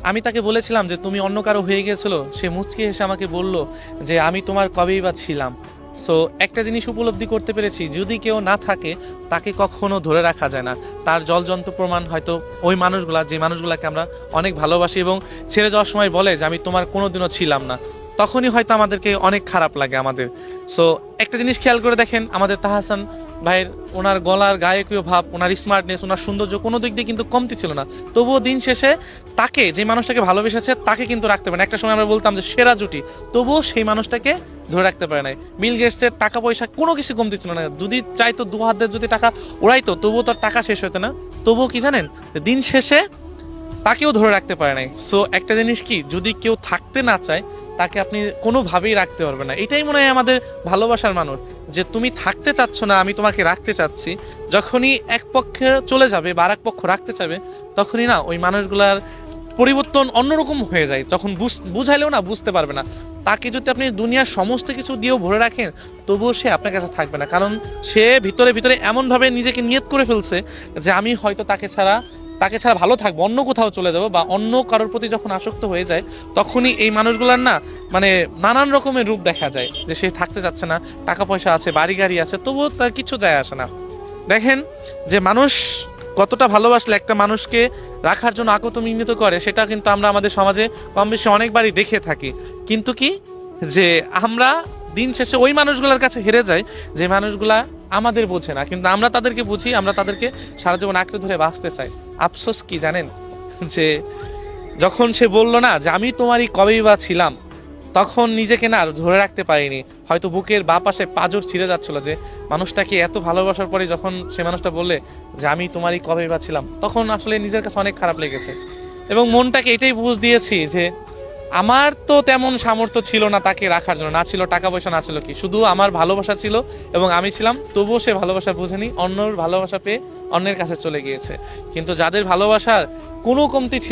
আমি তাকে বলেছিলাম যে তুমি অন্য কারো হয়ে গিয়েছিল, সে মুচকি হেসে আমাকে বলল যে আমি তোমার কবেই বা ছিলাম। সো একটা জিনিস উপলব্ধি করতে পেরেছি, যদি কেউ না থাকে তাকে কখনো ধরে রাখা যায় না। তার জলজন্ত প্রমাণ হয়তো ওই মানুষগুলা, যে মানুষগুলাকে আমরা অনেক ভালোবাসি এবং ছেড়ে যাওয়ার সময় বলে যে আমি তোমার কোনোদিনও ছিলাম না, তখনই হয়তো আমাদেরকে অনেক খারাপ লাগে আমাদের। সো একটা জিনিস খেয়াল করে দেখেন, আমাদের তাহসান ভাইয়ের, ওনার গলার গায়কীয় ভাব, ওনার স্মার্টনেস, ওনার সৌন্দর্য কোনো দিক দিয়ে কিন্তু কমতি ছিল না। তবুও দিন শেষে তাকে, যে মানুষটাকে ভালোবেসেছে তাকে কিন্তু রাখতে পারে না। একটা সময় আমরা বলতাম যে সেরা জুটি, তবুও সেই মানুষটাকে ধরে রাখতে পারে নাই। বিল গেটসের টাকা পয়সা কোনো কিছু কমতি ছিল না, যদি চাইতো দু হাত দিয়ে যদি টাকা উড়াইতো তবুও তার টাকা শেষ হতো না। তবুও কি জানেন, দিন শেষে তাকেও ধরে রাখতে পারে নাই। সো একটা জিনিস কি, যদি কেউ থাকতে না চায় তাকে আপনি কোনোভাবেই রাখতে পারবেন না। এটাই মনে হয় আমাদের ভালোবাসার মানুষ, যে তুমি থাকতে চাচ্ছ না, আমি তোমাকে রাখতে চাচ্ছি। যখনই এক পক্ষে চলে যাবে বা আর এক পক্ষ রাখতে চাবে, তখনই না ওই মানুষগুলার পরিবর্তন অন্যরকম হয়ে যায়। তখন বুঝাইলেও না বুঝতে পারবে না। তাকে যদি আপনি দুনিয়ার সমস্ত কিছু দিয়েও ভরে রাখেন, তবুও সে আপনার কাছে থাকবে না, কারণ সে ভিতরে ভিতরে এমনভাবে নিজেকে নিয়ত করে ফেলছে যে আমি হয়তো তাকে ছাড়া ভালো থাকবো, অন্য কোথাও চলে যাবো, বা অন্য কারোর প্রতি যখন আসক্ত হয়ে যায় তখনই এই মানুষগুলার না মানে নানান রকমের রূপ দেখা যায়, যে সে থাকতে যাচ্ছে না, টাকা পয়সা আছে, বাড়ি গাড়ি আছে, তবুও তার কিছু যায় আসে না। দেখেন যে মানুষ কতটা ভালোবাসলে একটা মানুষকে রাখার জন্য আকুত মিনতি করে, সেটা কিন্তু আমরা আমাদের সমাজে কম বেশি অনেকবারই দেখে থাকি। কিন্তু কি, যে আমরা দিন শেষে ওই মানুষগুলোর কাছে হেরে যাই যে মানুষগুলা আমাদের বোঝে না, কিন্তু আমরা তাদেরকে বুঝি, আমরা তাদেরকে সারা জীবন আঁকড়ে ধরে বাঁচতে চাই। আফসোস কি জানেন, যে যখন সে বলল না যে আমি তোমারই কবেই বা ছিলাম, তখন নিজেকে না আর ধরে রাখতে পারিনি। হয়তো বুকের বাঁ পাশে পাঁজর ছিঁড়ে যাচ্ছিল, যে মানুষটাকে এত ভালোবাসার পরে যখন সে মানুষটা বললে যে আমি তোমারই কবেই বা ছিলাম, তখন আসলে নিজের কাছে অনেক খারাপ লেগেছে। এবং মনটাকে এটাই বুঝ দিয়েছি যে আমার তো তেমন সামর্থ্য ছিল না তাকে রাখার জন্য, না ছিল টাকা পয়সা, না ছিল কি, শুধু আমার ভালোবাসা ছিল এবং আমি ছিলাম। তবুও সে ভালোবাসা বুঝেনি, অন্যর ভালোবাসা পেয়ে অন্যের কাছে চলে গিয়েছে। কিন্তু যাদের ভালোবাসার কোনো কমতি ছিল